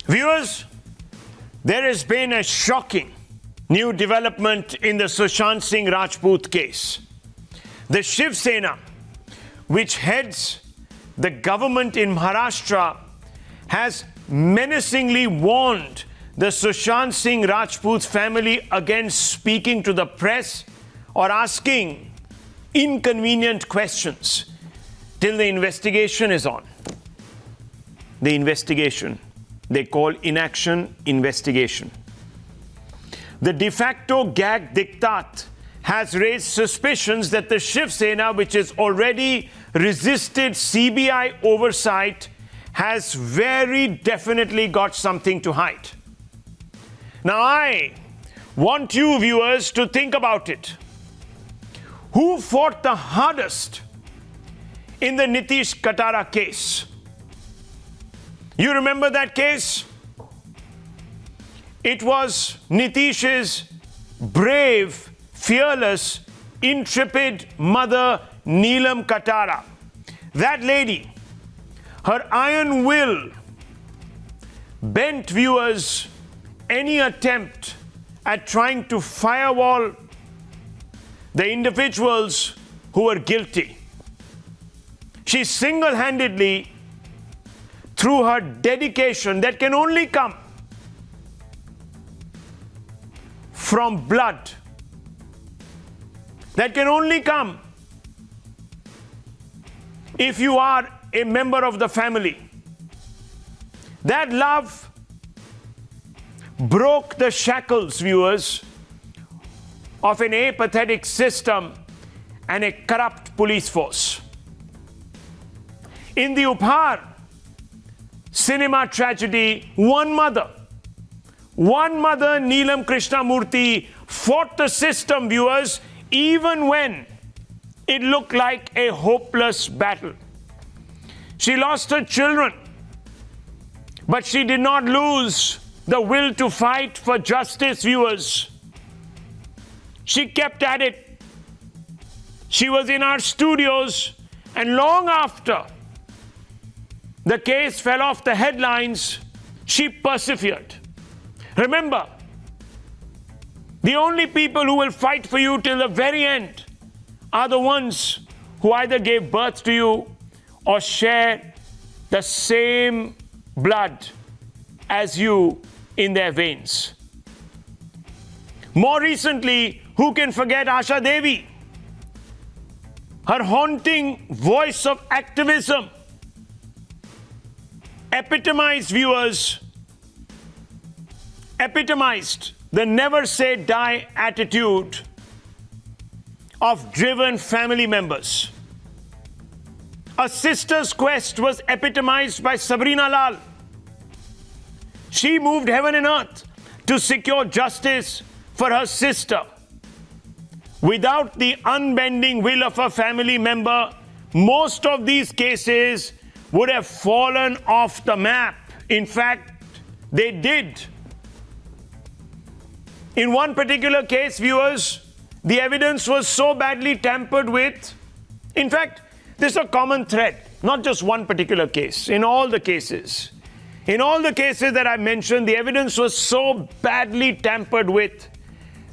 Viewers, there has been a shocking new development in the Sushant Singh Rajput case. The Shiv Sena, which heads the government in Maharashtra, has menacingly warned the Sushant Singh Rajput's family against speaking to the press or asking inconvenient questions till the investigation is on. The investigation they call inaction investigation. The de facto gag diktat has raised suspicions that the Shiv Sena, which has already resisted CBI oversight, has very definitely got something to hide. Now, I want you viewers to think about it. Who fought the hardest in the Nitish Katara case? You remember that case? It was Nitish's brave, fearless, intrepid mother, Neelam Katara. That lady, her iron will bent, viewers, any attempt at trying to firewall the individuals who were guilty. She single-handedly, through her dedication that can only come from blood, that can only come if you are a member of the family. That love broke the shackles, viewers, of an apathetic system and a corrupt police force. In the Uphaar cinema tragedy, one mother, Neelam Krishnamurthy, fought the system, viewers, even when it looked like a hopeless battle. She lost her children, but she did not lose the will to fight for justice, viewers. She kept at it. She was in our studios, and long after the case fell off the headlines, she persevered. Remember, the only people who will fight for you till the very end are the ones who either gave birth to you or share the same blood as you in their veins. More recently, who can forget Asha Devi? Her haunting voice of activism epitomized the never say die attitude of driven family members. A sister's quest was epitomized by Sabrina Lal. She moved heaven and earth to secure justice for her sister. Without the unbending will of a family member, most of these cases would have fallen off the map. In fact, they did. In one particular case, viewers, the evidence was so badly tampered with. In fact, there's a common thread, not just one particular case. In all the cases that I mentioned, the evidence was so badly tampered with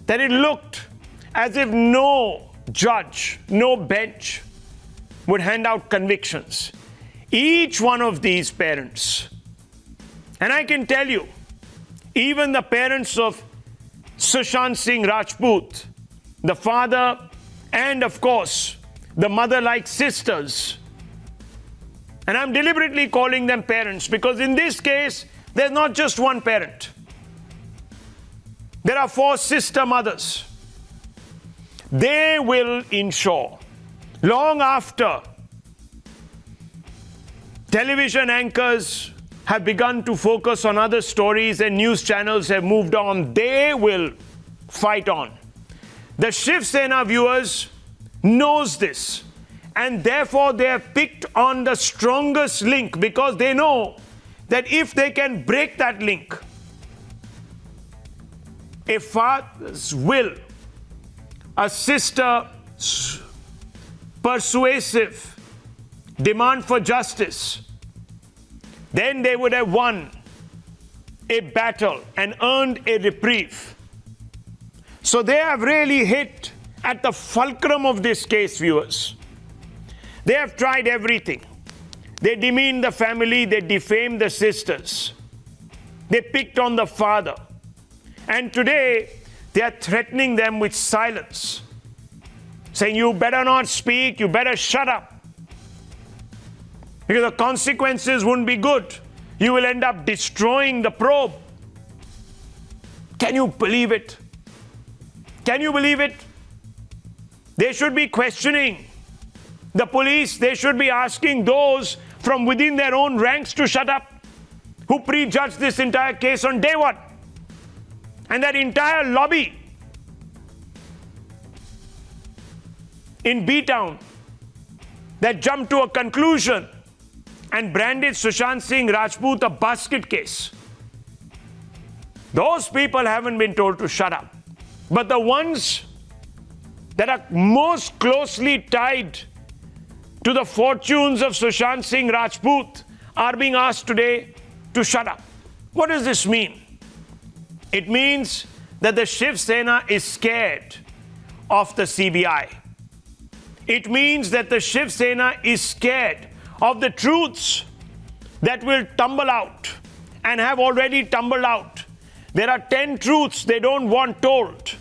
that it looked as if no judge, no bench would hand out convictions. Each one of these parents, and I can tell you, even the parents of Sushant Singh Rajput, the father and, of course, the mother-like sisters, and I'm deliberately calling them parents because in this case, there's not just one parent. There are 4 sister mothers. They will ensure, long after television anchors have begun to focus on other stories and news channels have moved on, they will fight on. The Shiv Sena, viewers, knows this, and therefore they have picked on the strongest link because they know that if they can break that link, a father's will, a sister's persuasive demand for justice, then they would have won a battle and earned a reprieve. So they have really hit at the fulcrum of this case, viewers. They have tried everything. They demeaned the family, they defamed the sisters. They picked on the father. And today, they are threatening them with silence, saying, you better not speak, you better shut up, because the consequences wouldn't be good. You will end up destroying the probe. Can you believe it? Can you believe it? They should be questioning the police. They should be asking those from within their own ranks to shut up, who prejudged this entire case on day one. And that entire lobby in B-Town that jumped to a conclusion and branded Sushant Singh Rajput a basket case. Those people haven't been told to shut up. But the ones that are most closely tied to the fortunes of Sushant Singh Rajput are being asked today to shut up. What does this mean? It means that the Shiv Sena is scared of the CBI. It means that the Shiv Sena is scared of the truths that will tumble out and have already tumbled out. There are 10 truths they don't want told.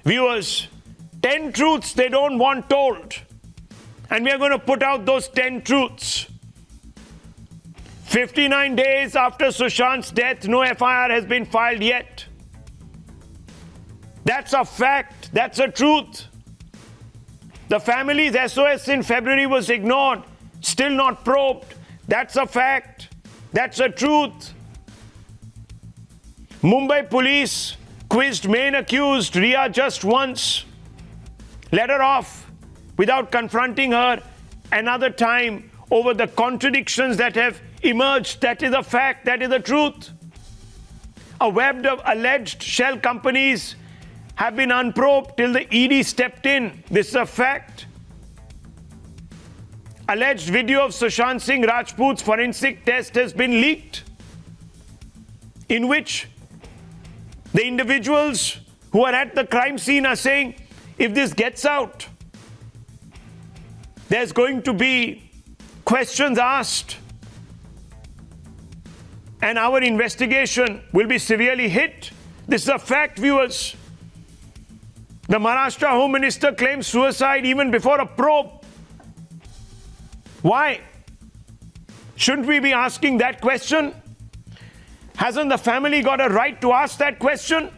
Viewers, 10 truths they don't want told. And we are going to put out those 10 truths. 59 days after Sushant's death, no FIR has been filed yet. That's a fact. That's a truth. The family's SOS in February was ignored, still not probed. That's a fact. That's a truth. Mumbai police quizzed main accused Riya just once, let her off without confronting her another time over the contradictions that have emerged. That is a fact. That is the truth. A web of alleged shell companies have been unprobed till the ED stepped in. This is a fact. Alleged video of Sushant Singh Rajput's forensic test has been leaked, in which the individuals who are at the crime scene are saying, if this gets out, there's going to be questions asked, and our investigation will be severely hit. This is a fact, viewers. The Maharashtra Home Minister claims suicide even before a probe. Why? Shouldn't we be asking that question? Hasn't the family got a right to ask that question?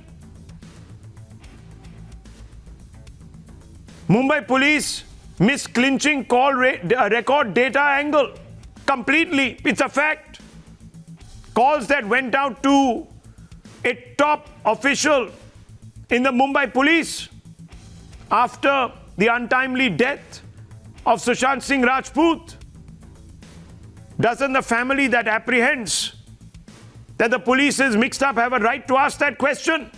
Mumbai police missed clinching call record data angle completely. It's a fact. Calls that went out to a top official in the Mumbai police after the untimely death of Sushant Singh Rajput. Doesn't the family that apprehends that the police is mixed up have a right to ask that question?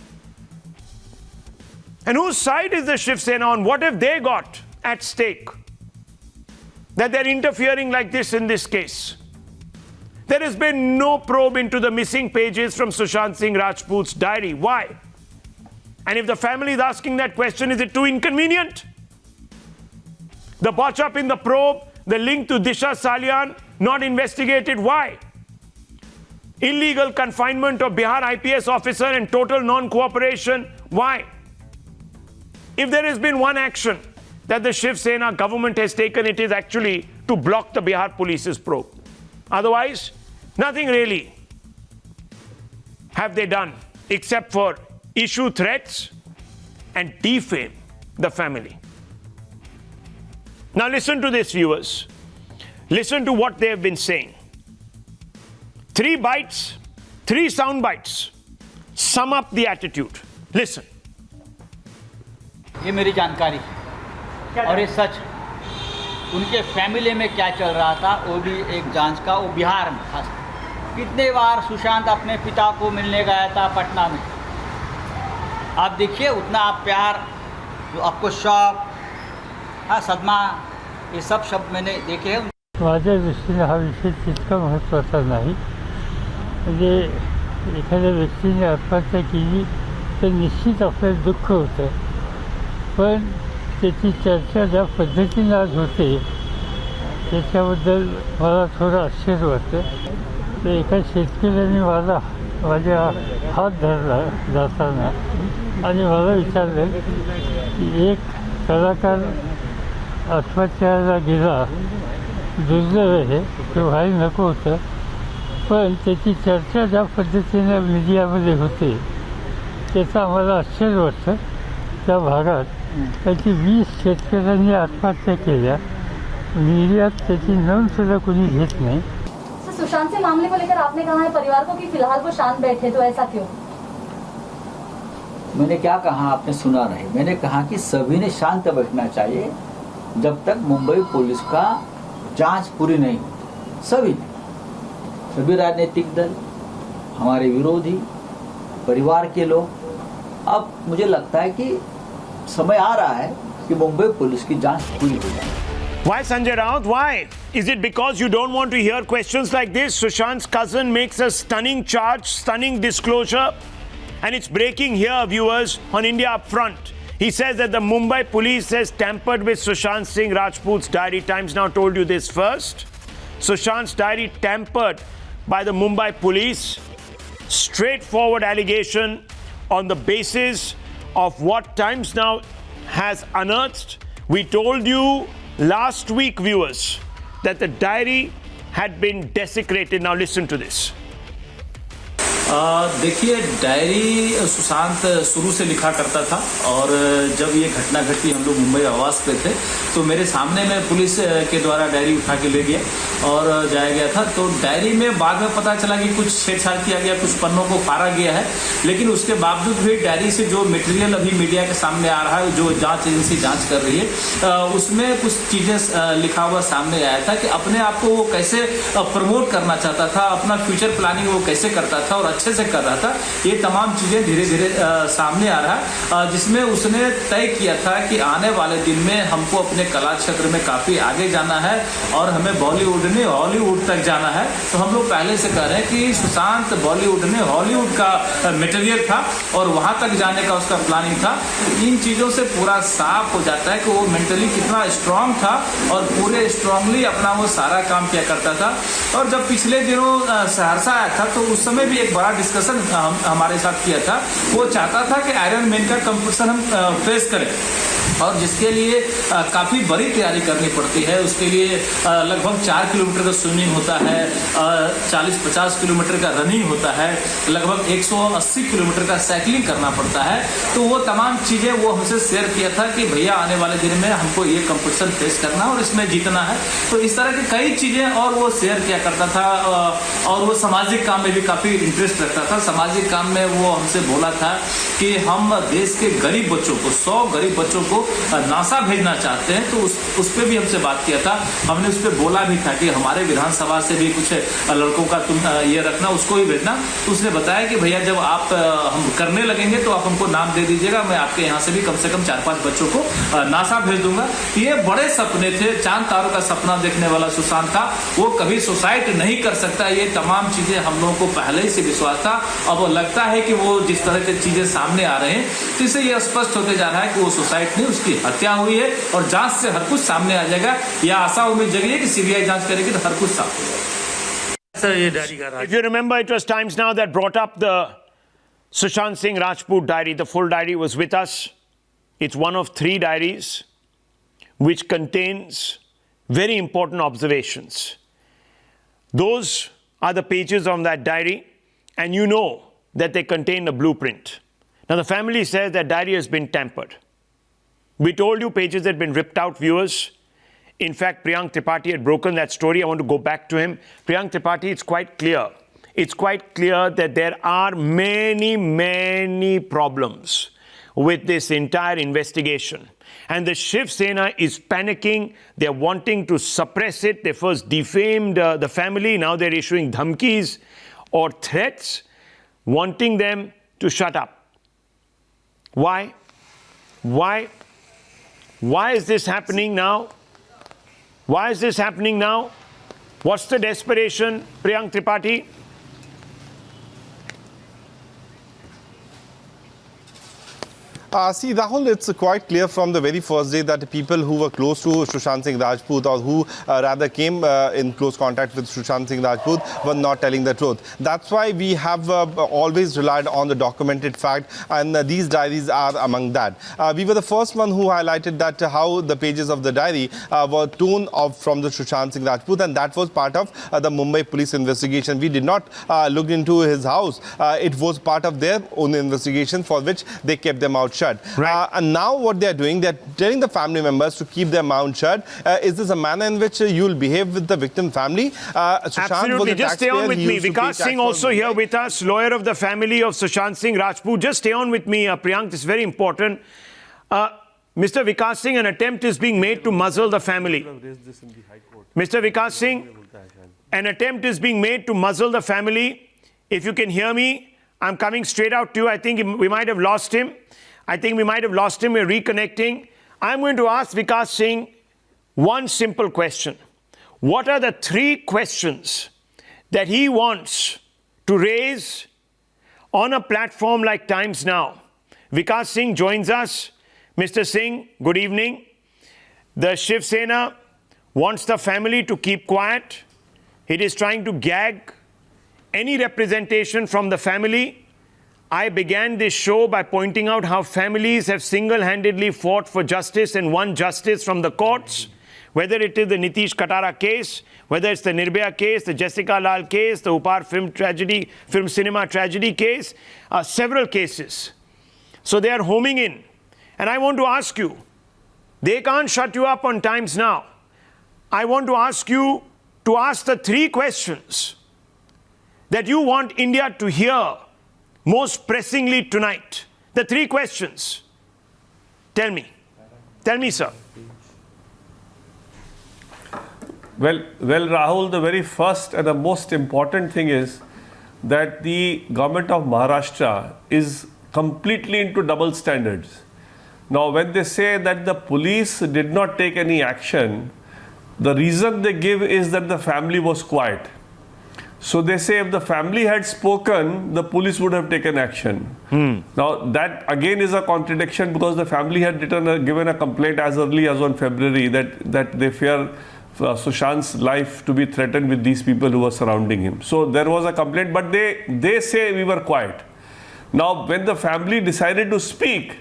And whose side is the Shiv Sena on? What have they got at stake that they're interfering like this in this case? There has been no probe into the missing pages from Sushant Singh Rajput's diary. Why? And if the family is asking that question, is it too inconvenient? The botch up in the probe, the link to Disha Salian, not investigated. Why? Illegal confinement of Bihar IPS officer and total non-cooperation. Why? If there has been one action that the Shiv Sena government has taken, it is actually to block the Bihar police's probe. Otherwise, nothing really have they done except for issue threats and defame the family. Now listen to this, viewers. Listen to what they have been saying. 3 bites, 3 sound bites sum up the attitude. Listen. ये मेरी जानकारी और ये सच, उनके family में क्या चल रहा था वो भी एक जांच का, वो बिहार में खास। कितने बार सुशांत अपने पिता को मिलने गया था पटना में। आप देखिए उतना आप प्यार, जो आपको शौक, हाँ सदमा, ये सब शब्द मैंने देखे हैं। माझ्या दृष्टीने हा विषय तितका महत्त्वाचा नाही. म्हणजे एखाद्या व्यक्तीने आत्महत्या केली तर निश्चित आपल्याला दुःख होतं, पण त्याची चर्चा ज्या पद्धतीने आज होते त्याच्याबद्दल मला थोडं आश्चर्य वाटतं. तर एका शेतकऱ्याने माझ्या हात धरला जाताना आणि मला विचारलं की एक कलाकार आत्महत्याला गेला, दुर्दैव आहे, ते व्हायला नको होतं, पण त्याची चर्चा ज्या पद्धतीने मीडियामध्ये होते त्याचं आम्हाला आश्चर्य वाटतं. त्या भागात त्याची 20 शेतकऱ्यांनी आत्महत्या केल्या, मीडियात त्याची नोंदसुद्धा कोणी घेत नाही. सुशांत सिंह मामले को लेकर आपने कहा है परिवार को कि फिलहाल वो शांत बैठे, तो ऐसा क्यों? मैंने क्या कहा, आपने सुना नहीं. मैंने कहा कि सभी ने शांत बैठना चाहिए जब तक मुंबई पुलिस का जांच पूरी नहीं हुई. सभी राजनीतिक दल, हमारे विरोधी, परिवार के लोग, अब मुझे लगता है कि समय आ रहा है कि मुंबई पुलिस की जांच पूरी हो जाए. Why, Sanjay Raut? Why? Is it because you don't want to hear questions like this? Sushant's cousin makes a stunning charge, stunning disclosure, and it's breaking here, viewers, on India Upfront. He says that the Mumbai police has tampered with Sushant Singh Rajput's diary. Times Now told you this first. Sushant's diary tampered by the Mumbai police. Straightforward allegation on the basis of what Times Now has unearthed. We told you last week, viewers, that the diary had been desecrated. Now listen to this. देखिए, diary Sushant शुरू से लिखा करता था और जब ये घटना घटी, हम लोग मुंबई आवास पे थे, तो मेरे सामने में पुलिस के द्वारा डायरी उठा के ले गया और जाया गया था. तो डायरी में बाद में पता चला कि कुछ छेड़छाड़ किया गया, कुछ पन्नों को फाड़ा गया है, लेकिन उसके बावजूद भी डायरी से जो मटेरियल अभी मीडिया के सामने आ रहा है, जो जांच एजेंसी जांच कर रही है, उसमें कुछ चीज़ें लिखा हुआ सामने आया था कि अपने आप को वो कैसे प्रमोट करना चाहता था, अपना फ्यूचर प्लानिंग वो कैसे करता था और अच्छे से कर रहा था. ये तमाम चीज़ें धीरे धीरे सामने आ रहा है, जिसमें उसने तय किया था कि आने वाले दिन में हमको अपने कला क्षेत्र में काफ़ी आगे जाना है और हमें बॉलीवुड ने हॉलीवुड तक जाना है. तो हम लोग पहले से कह रहे हैं कि सुशांत बॉलीवुड ने हॉलीवुड का मटेरियल था और वहाँ तक जाने का उसका प्लानिंग था. इन चीज़ों से पूरा साफ हो जाता है कि वो मेंटली कितना स्ट्रांग था और पूरे स्ट्रांगली अपना वो सारा काम किया करता था. और जब पिछले दिनों सहरसा आया था तो उस समय भी एक बड़ा डिस्कशन हमारे साथ किया था. वो चाहता था कि आयरन मैन का कंपटीशन हम फेस करें और जिसके लिए काफ़ी बड़ी तैयारी करनी पड़ती है. उसके लिए लगभग 4 किलोमीटर का स्विमिंग होता है, 40-50 किलोमीटर का रनिंग होता है, लगभग 180 किलोमीटर का साइकिलिंग करना पड़ता है. तो वो तमाम चीज़ें वो हमसे शेयर किया था कि भैया आने वाले दिन में हमको ये कंपटीशन फेस करना और इसमें जीतना है. तो इस तरह की कई चीज़ें और वो शेयर किया करता था और वो सामाजिक काम में भी काफ़ी इंटरेस्ट रखता था. सामाजिक काम में वो हमसे बोला था कि हम देश के गरीब बच्चों को, 100 गरीब बच्चों को नासा भेजना चाहते हैं. तो उस पर भी हमसे बात किया था. हमने उस पर बोला भी था कि हमारे विधानसभा से भी कुछ लड़कों का तुम ये रखना, उसको ही भेजना. तो उसने बताया कि भैया जब आप हम करने लगेंगे तो आप हमको नाम दे दीजिएगा, मैं आपके यहाँ से भी कम से कम 4-5 बच्चों को नासा भेज दूंगा. ये बड़े सपने थे, चांद तारों का सपना देखने वाला सुशांत था. वो कभी सुसाइड नहीं कर सकता. ये तमाम चीज़ें हम लोगों को पहले ही से विश्वास था. अब वो लगता है कि वो जिस तरह की चीज़ें सामने आ रहे हैं तो इससे ये स्पष्ट होते जा रहा है कि वो सुसाइड नहीं, उसकी हत्या हुई है और जांच से हर कुछ सामने आ जाएगा. या आशा उम्मीद जगी है कि सीबीआई जांच करेगी तो हर कुछ साफ हो जाएगा. If you remember, it was Times Now that brought up the Sushant Singh Rajput diary. The full diary was with us. It's one of 3 diaries which contains very important observations. Those are the pages on that diary, and you know that they contain a blueprint. Now, the family says that diary has been tampered. We told you pages had been ripped out, viewers. In fact, Priyank Tripathi had broken that story. I want to go back to him. Priyank Tripathi, it's quite clear. It's quite clear that there are many, many problems with this entire investigation. And the Shiv Sena is panicking. They're wanting to suppress it. They first defamed the family. Now they're issuing dhamkis or threats, wanting them to shut up. Why? Why is this happening now? Why is this happening now? What's the desperation, Priyank Tripathi? See, Rahul, it's quite clear from the very first day that the people who were close to Sushant Singh Rajput, or who rather came in close contact with Sushant Singh Rajput, were not telling the truth. That's why we have always relied on the documented fact, and these diaries are among that. We were the first one who highlighted that how the pages of the diary were torn off from the Sushant Singh Rajput, and that was part of the Mumbai police investigation. We did not look into his house. It was part of their own investigation, for which they kept their mouth shut. Right. And now what they're doing, they're telling the family members to keep their mouth shut. Is this a manner in which you'll behave with the victim family? Absolutely. Just stay on with me. Vikas Singh also here with us, lawyer of the family of Sushant Singh Rajput. Just stay on with me, Priyank. This is very important. Mr. Vikas Singh, an attempt is being made to muzzle the family. Mr. Vikas Singh, an attempt is being made to muzzle the family. If you can hear me, I'm coming straight out to you. I think we might have lost him. We're reconnecting. I'm going to ask Vikas Singh one simple question. What are the 3 questions that he wants to raise on a platform like Times Now? Vikas Singh joins us. Mr. Singh, good evening. The Shiv Sena wants the family to keep quiet. It is trying to gag any representation from the family. I began this show by pointing out how families have single-handedly fought for justice and won justice from the courts, whether it is the Nitish Katara case, whether it's the Nirbhaya case, the Jessica Lal case, the Upar film cinema tragedy case, several cases. So they are homing in. And I want to ask you, they can't shut you up on Times Now. I want to ask you to ask the 3 questions that you want India to hear most pressingly tonight. The 3 questions. Tell me. Tell me, sir. Well, Rahul, the very first and the most important thing is that the government of Maharashtra is completely into double standards. Now, when they say that the police did not take any action, the reason they give is that the family was quiet. So they say if the family had spoken, the police would have taken action. Now, that again is a contradiction, because the family had given a complaint as early as on February that they fear Sushant's life to be threatened with these people who were surrounding him. So there was a complaint, but they say we were quiet. Now, when the family decided to speak,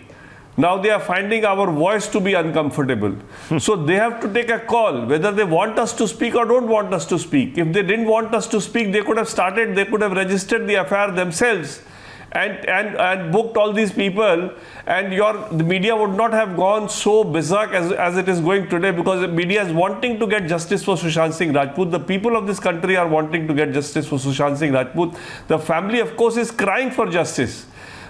now they are finding our voice to be uncomfortable. So they have to take a call whether they want us to speak or don't want us to speak. If they didn't want us to speak, they could have registered the FIR themselves and booked all these people, and the media would not have gone so berserk as it is going today, because the media is wanting to get justice for Sushant Singh Rajput. The people of this country are wanting to get justice for Sushant Singh Rajput. The family, of course, is crying for justice.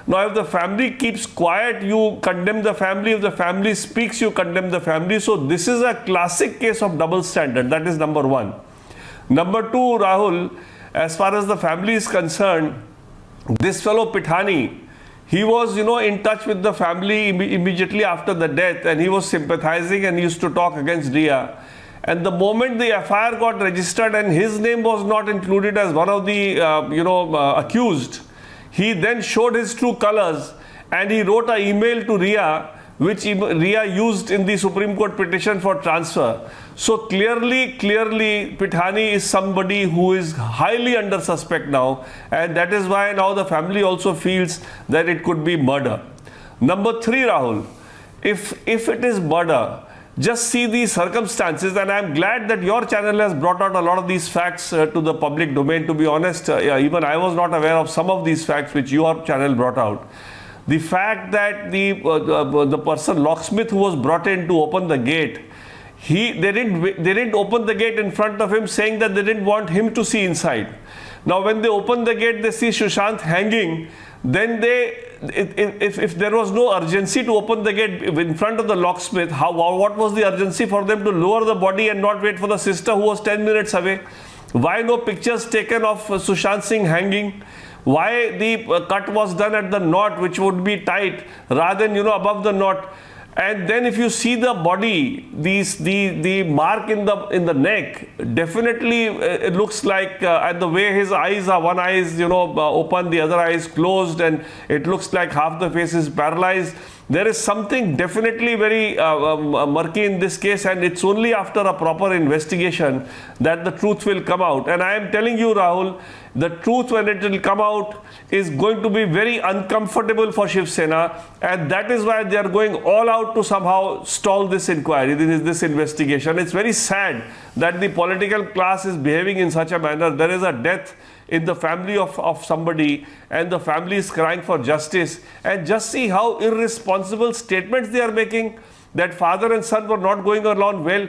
Now, if the family keeps quiet, you condemn the family. If the family speaks, you condemn the family. So this is a classic case of double standard. That is number 1. Number 2, Rahul, as far as the family is concerned, this fellow Pithani, he was, in touch with the family immediately after the death, and he was sympathizing and he used to talk against Riya. And the moment the FIR got registered and his name was not included as one of the, accused, he then showed his true colors and he wrote an email to Riya, which Riya used in the Supreme Court petition for transfer. So clearly, Pithani is somebody who is highly under suspect now, and that is why now the family also feels that it could be murder. Number 3, Rahul, if it is murder, just see the circumstances, and I am glad that your channel has brought out a lot of these facts to the public domain. To be honest, even I was not aware of some of these facts which your channel brought out. The fact that the person locksmith who was brought in to open the gate, they didn't open the gate in front of him, saying that they didn't want him to see inside. Now, when they open the gate, they see Sushant hanging. Then if there was no urgency to open the gate in front of the locksmith, what was the urgency for them to lower the body and not wait for the sister who was 10 minutes away? Why no pictures taken of Sushant Singh hanging? Why the cut was done at the knot, which would be tight, rather than above the knot? And then if you see the body, the mark in the neck, definitely it looks like, and the way his eyes are, one eye is open, the other eye is closed, and it looks like half the face is paralyzed. there is something definitely very murky in this case, and it's only after a proper investigation that the truth will come out. And I am telling you, Rahul, the truth, when it will come out, is going to be very uncomfortable for Shiv Sena, and that is why they are going all out to somehow stall this inquiry, this investigation. It's very sad that the political class is behaving in such a manner. There is a death in the family of somebody, and the family is crying for justice, and just see how irresponsible statements they are making, that father and son were not going along well.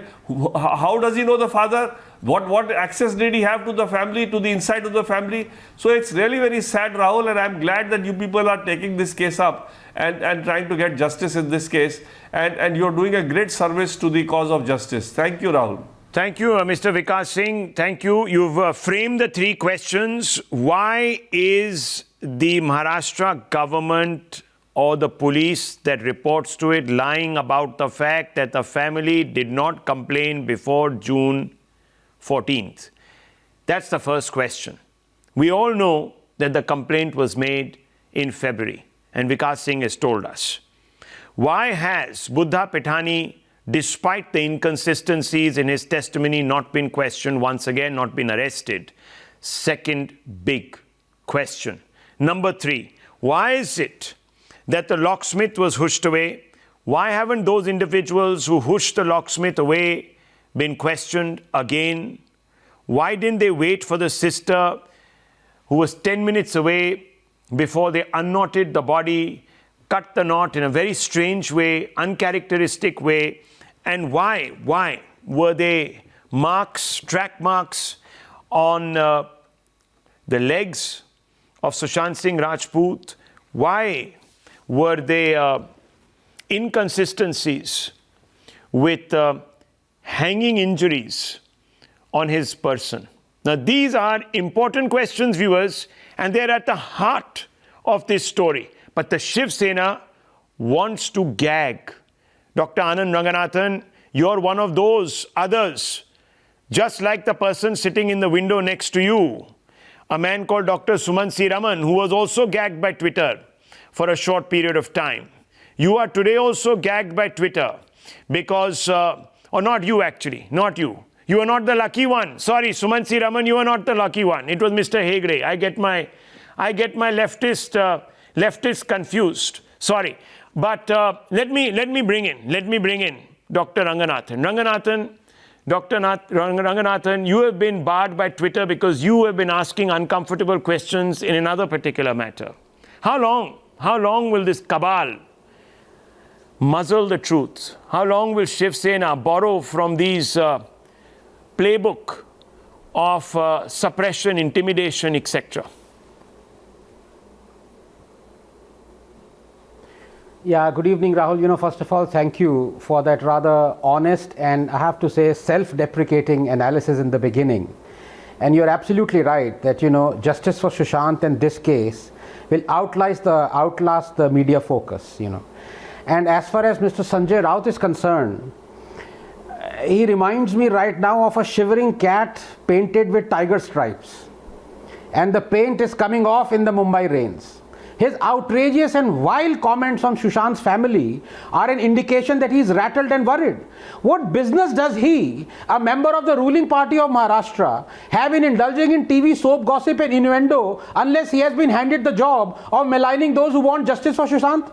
How does he know the father? What access did he have to the family, to the inside of the family? So it's really very sad, Rahul, and I'm glad that you people are taking this case up and trying to get justice in this case, and you're doing a great service to the cause of justice. Thank you, Rahul. Thank you, Mr. Vikas Singh. Thank you. You've framed the three questions. Why is the Maharashtra government or the police that reports to it lying about the fact that the family did not complain before June 14th? That's the first question. We all know that the complaint was made in February, and Vikas Singh has told us. Why has Buddha Pithani, despite the inconsistencies in his testimony, not been questioned, once again not been arrested? Second big question. Number 3, why is it that the locksmith was hushed away? Why haven't those individuals who hushed the locksmith away been questioned again? Why didn't they wait for the sister who was 10 minutes away before they unknotted the body, cut the knot in a very strange way, uncharacteristic way? And why were there marks, track marks on the legs of Sushant Singh Rajput? Why were there inconsistencies with hanging injuries on his person? Now, these are important questions, viewers, and they're at the heart of this story. But the Shiv Sena wants to gag. Dr. Anand Ranganathan, you're one of those others, just like the person sitting in the window next to you, a man called Dr. Sumant C. Raman, who was also gagged by Twitter for a short period of time. You are today also gagged by Twitter because, or not you actually, not you. You are not the lucky one. Sorry, Sumant C. Raman, you are not the lucky one. It was Mr. Hegde. I get my leftist confused. Sorry. But let me bring in Dr. Ranganathan. Dr. Ranganathan, you have been barred by Twitter because you have been asking uncomfortable questions in another particular matter. How long will this cabal muzzle the truth? How long will Shiv Sena borrow from these playbook of suppression, intimidation, etc.? Yeah, good evening, Rahul. First of all, thank you for that rather honest and, I have to say, self-deprecating analysis in the beginning. And you're absolutely right that, justice for Sushant in this case will outlast the media focus, And as far as Mr. Sanjay Raut is concerned, he reminds me right now of a shivering cat painted with tiger stripes. And the paint is coming off in the Mumbai rains. His outrageous and vile comments on Sushant's family are an indication that he is rattled and worried. What business does he, a member of the ruling party of Maharashtra, have in indulging in TV soap gossip and innuendo unless he has been handed the job of maligning those who want justice for Sushant?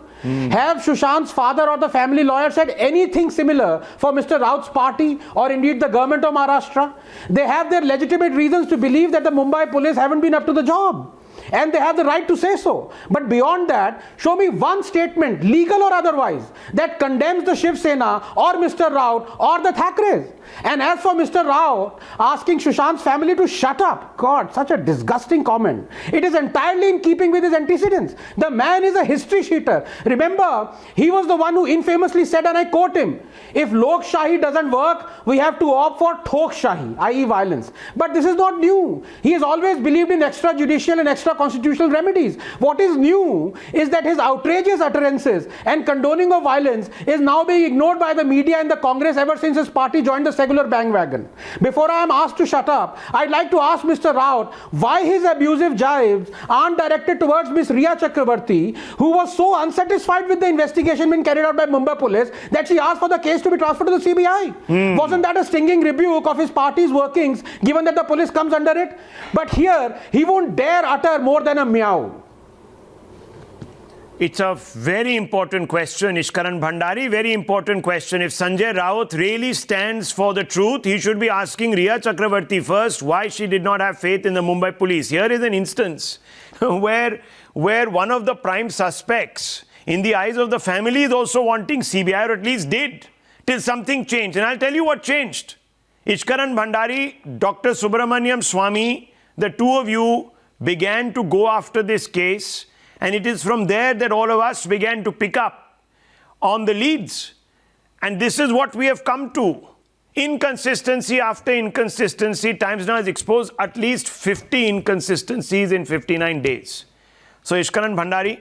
Have Sushant's father or the family lawyer said anything similar for Mr. Raut's party or indeed the government of Maharashtra? They have their legitimate reasons to believe that the Mumbai police haven't been up to the job. And they have the right to say so. But beyond that, show me one statement, legal or otherwise, that condemns the Shiv Sena or Mr. Raut or the Thackeray's. And as for Mr. Raut asking Sushant's family to shut up, God, such a disgusting comment. It is entirely in keeping with his antecedents. The man is a history sheeter. Remember, he was the one who infamously said, and I quote him, if Lok Shahi doesn't work, we have to opt for Thok Shahi, i.e. violence. But this is not new. He has always believed in extrajudicial and extra extra-constitutional remedies. What is new is that his outrageous utterances and condoning of violence is now being ignored by the media and the Congress ever since his party joined the secular bandwagon. Before I am asked to shut up, I'd like to ask Mr. Raut why his abusive jibes aren't directed towards Ms. Riya Chakravarti, who was so unsatisfied with the investigation being carried out by Mumbai police that she asked for the case to be transferred to the CBI. Wasn't that a stinging rebuke of his party's workings, given that the police comes under it? But here, he won't dare utter more than a meow. It's a very important question, Ishkaran Bhandari, very important question. If Sanjay Raut really stands for the truth, he should be asking Riya Chakravarti first why she did not have faith in the Mumbai police. Here is an instance where one of the prime suspects in the eyes of the family is also wanting CBI, or at least did, till something changed. And I'll tell you what changed. Ishkaran Bhandari, Dr. Subramaniam Swamy, the two of you began to go after this case. And it is from there that all of us began to pick up on the leads. And this is what we have come to. Inconsistency after inconsistency. Times Now has exposed at least 50 inconsistencies in 59 days. So Ishkaran Bhandari,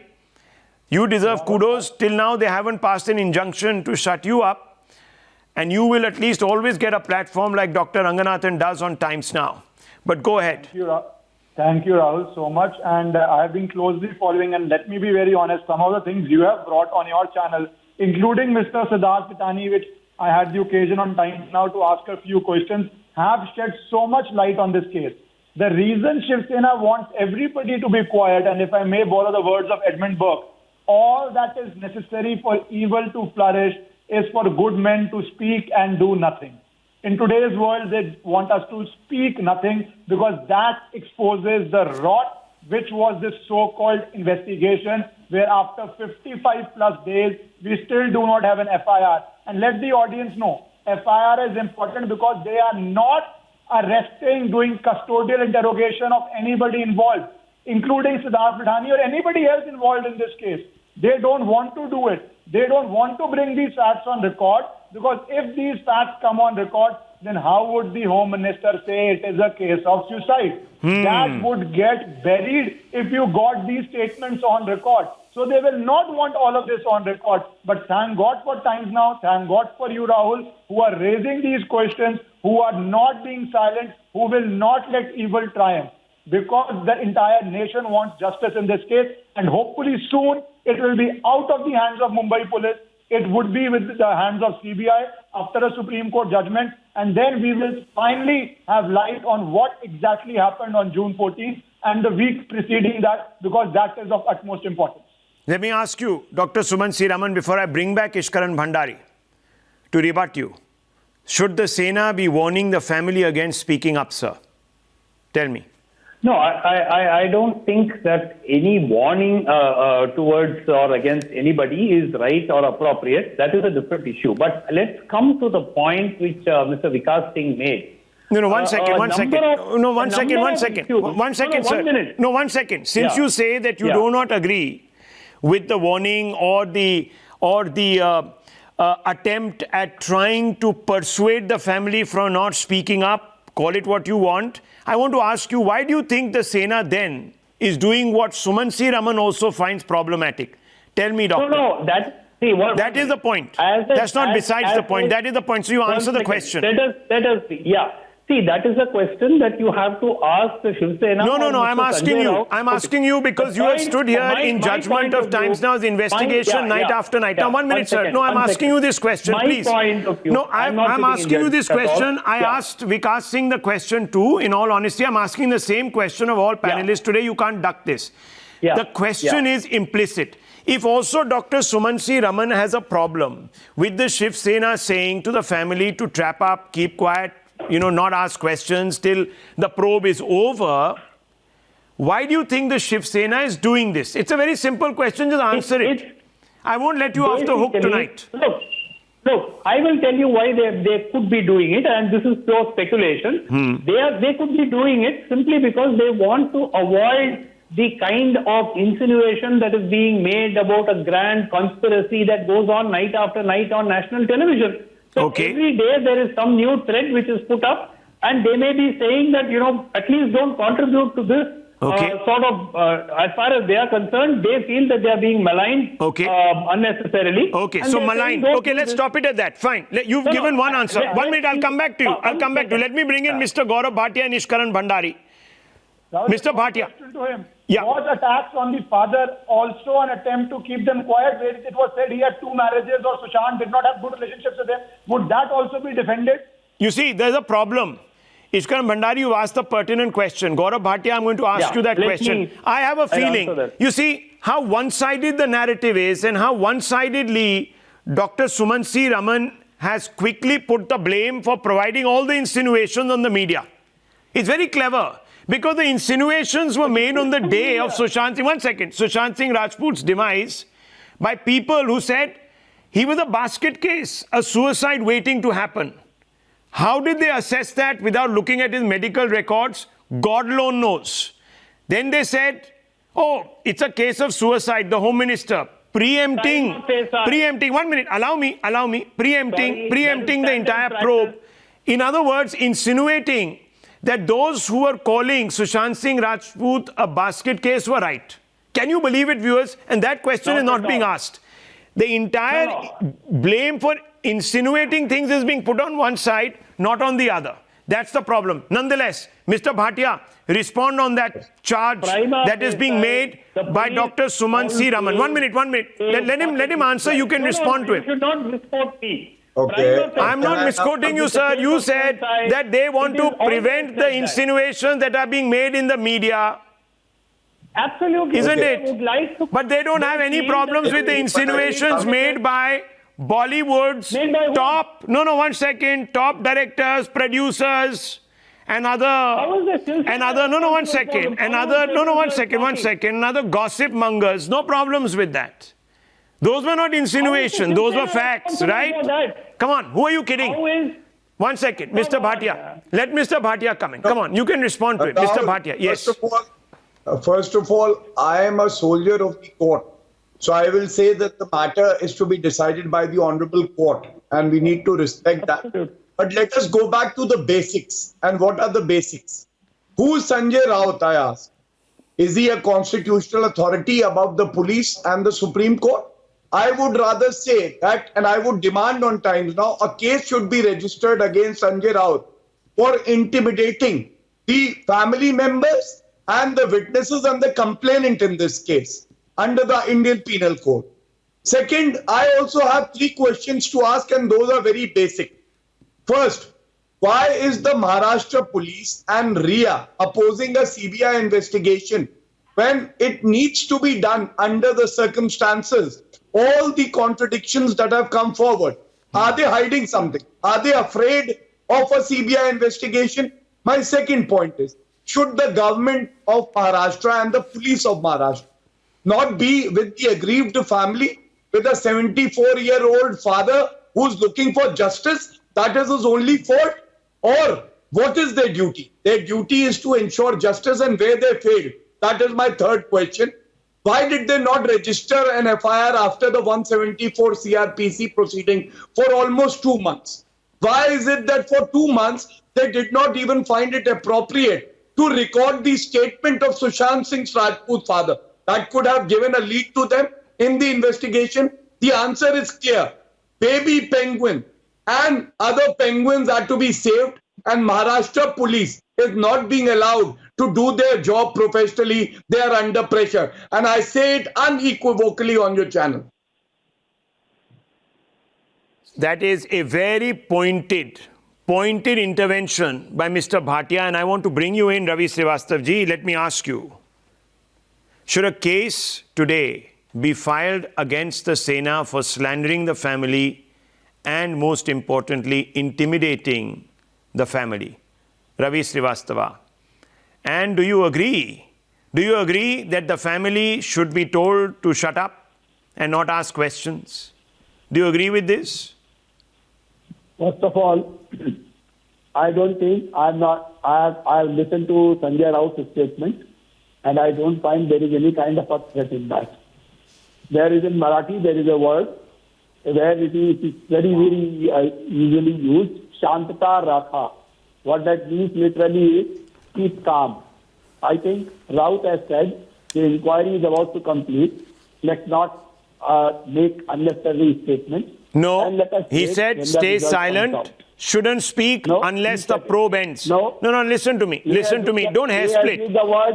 you deserve kudos. Till now they haven't passed an injunction to shut you up. And you will at least always get a platform like Dr. Ranganathan does on Times Now. But go ahead. Thank you, Rahul, so much. And I have been closely following, and let me be very honest, some of the things you have brought on your channel, including Mr. Siddharth Pitani, which I had the occasion on Times Now to ask a few questions, have shed so much light on this case. The reason Shiv Sena wants everybody to be quiet, and if I may borrow the words of Edmund Burke, all that is necessary for evil to flourish is for good men to speak and do nothing. In today's world, they want us to speak nothing because that exposes the rot, which was this so-called investigation, where after 55 plus days, we still do not have an FIR. And let the audience know, FIR is important because they are not arresting, doing custodial interrogation of anybody involved, including Siddharth Pitani or anybody else involved in this case. They don't want to do it. They don't want to bring these facts on record, because if these facts come on record, then how would the Home Minister say it is a case of suicide? That would get buried if you got these statements on record. So they will not want all of this on record. But thank God for Times Now, thank God for you, Rahul, who are raising these questions, who are not being silent, who will not let evil triumph. Because the entire nation wants justice in this case, and hopefully soon it will be out of the hands of Mumbai police. It would be with the hands of CBI after a Supreme Court judgment, and then we will finally have light on what exactly happened on June 14th and the week preceding that, because that is of utmost importance. Let me ask you, Dr. Suman C. Raman, before I bring back Ishkaran Bhandari to rebut you, should the Sena be warning the family against speaking up, sir? Tell me. No, I don't think that any warning towards or against anybody is right or appropriate. That is a different issue. But let's come to the point which Mr. Vikas Singh made. No, one second. One second, sir. 1 minute. No, 1 second. Since you say that you do not agree with the warning or the attempt at trying to persuade the family from not speaking up, call it what you want, I want to ask you, why do you think the Sena then is doing what Suman C. Raman also finds problematic? Tell me, Doctor. No, that is the point. That's not besides the point. That is the point. So you answer the question. Let us see. Yeah. See, that is a question that you have to ask the Shiv Sena. No, I'm asking you. I'm asking you because you have stood here in judgment of Times Now's investigation night after night. Now, 1 minute, sir. No, I'm asking you this question, please. No, I'm asking you this question. I asked Vikas Singh the question too. In all honesty, I'm asking the same question of all panelists today. You can't duck this. The question is implicit. If also Dr. Suman C. Raman has a problem with the Shiv Sena saying to the family to trap up, keep quiet, not ask questions till the probe is over, why do you think the Shiv Sena is doing this? It's a very simple question, just answer it. I won't let you off the hook tonight. Look, I will tell you why they could be doing it, and this is pure speculation. They could be doing it simply because they want to avoid the kind of insinuation that is being made about a grand conspiracy that goes on night after night on national television. So every day there is some new thread which is put up, and they may be saying that, at least don't contribute to this Okay. As far as they are concerned, they feel that they are being maligned Okay. unnecessarily. Okay, And so they are saying, malign. "Don't Okay, do let's this." stop it at that. Fine. You've No, given no, one answer. 1 minute, I'll come back to you. I'll come back to you. Let me bring in Mr. Gaurav Bhatia and Ishkaran Bhandari. Rahul, Mr. just one Bhatia. question to him. Yeah. Was attacks on the father also an attempt to keep them quiet, where it was said he had 2 marriages or Sushant did not have good relationships with them? Would that also be defended? You see, there's a problem. Ishkaran Bhandari, you asked the pertinent question. Gaurav Bhatia, I'm going to ask Yeah, you that let question. me- I have a I'll feeling. answer that. You see how one-sided the narrative is and how one-sidedly Dr. Sumansi Raman has quickly put the blame for providing all the insinuations on the media. It's very clever because the insinuations were made on the day of Sushant Singh Rajput's demise by people who said he was a basket case, a suicide waiting to happen. How did they assess that without looking at his medical records? God alone knows. Then they said, oh, it's a case of suicide, the Home Minister. Preempting, 1 minute, allow me, preempting the entire probe. In other words, insinuating that those who were calling Sushant Singh Rajput a basket case were right. Can you believe it, viewers? And that question is not being asked. The entire blame for insinuating things is being put on one side, not on the other. That's the problem. Nonetheless, Mr. Bhatia, respond on that charge that is being made by Dr. Sumansi Raman. 1 minute. Let him answer. You can respond to You it. should not misquote me. Okay. I'm not misquoting you, sir. You said that they want to prevent the insinuations that are being made in the media. Absolutely. Isn't They it? would like to- But they don't have any problems with the insinuations made by Bollywood's Made by whom? top directors, producers, and other gossip mongers. No problems with that. Those were not insinuations, those were facts, right? Come on, who are you kidding? 1 second, Mr. Bhatia. Let Mr. Bhatia come in. Come on, you can respond to it. Mr. Bhatia, yes. First of all, I am a soldier of the court. So I will say that the matter is to be decided by the honorable court, and we need to respect that. But let us go back to the basics. And what are the basics? Who is Sanjay Raut, I ask? Is he a constitutional authority above the police and the Supreme Court? I would rather say that, and I would demand on Times Now, a case should be registered against Sanjay Raut for intimidating the family members and the witnesses and the complainant in this case under the Indian Penal Code. Second, I also have 3 questions to ask, and those are very basic. First, why is the Maharashtra police and RIA opposing a CBI investigation when it needs to be done under the circumstances? All the contradictions that have come forward. Are they hiding something? Are they afraid of a CBI investigation? My second point is, should the government of Maharashtra and the police of Maharashtra not be with the aggrieved family, with a 74-year-old father who's looking for justice? That is his only fault? Or what is their duty? Their duty is to ensure justice, and where they failed. That is my third question. Why did they not register an FIR after the 174 CRPC proceeding for almost 2 months? Why is it that for 2 months they did not even find it appropriate to record the statement of Sushant Singh Rajput's father? That could have given a lead to them in the investigation. The answer is clear. Baby penguin and other penguins are to be saved, and Maharashtra police is not being allowed to do their job professionally. They are under pressure. And I say it unequivocally on your channel. That is a very pointed intervention by Mr. Bhatia, and I want to bring you in, Ravi Srivastav ji. Let me ask you, should a case today be filed against the Sena for slandering the family and, most importantly, intimidating the family? Ravi Srivastava. And do you agree? Do you agree that the family should be told to shut up and not ask questions? Do you agree with this? First of all, I don't think I've listened to Sanjay Raut's statement, and I don't find there is any kind of a threat in that. There is in Marathi, there is a word where it is very, very usually used, Shantata Rakha. What that means literally is keep calm. I think Raut has said the inquiry is about to complete. Let's not make unnecessary statements. No, And let us he wait said when the stay result comes silent, out. shouldn't speak No, unless he the said it. probe ends. No. No, listen to me. Listen to me. Don't hair split.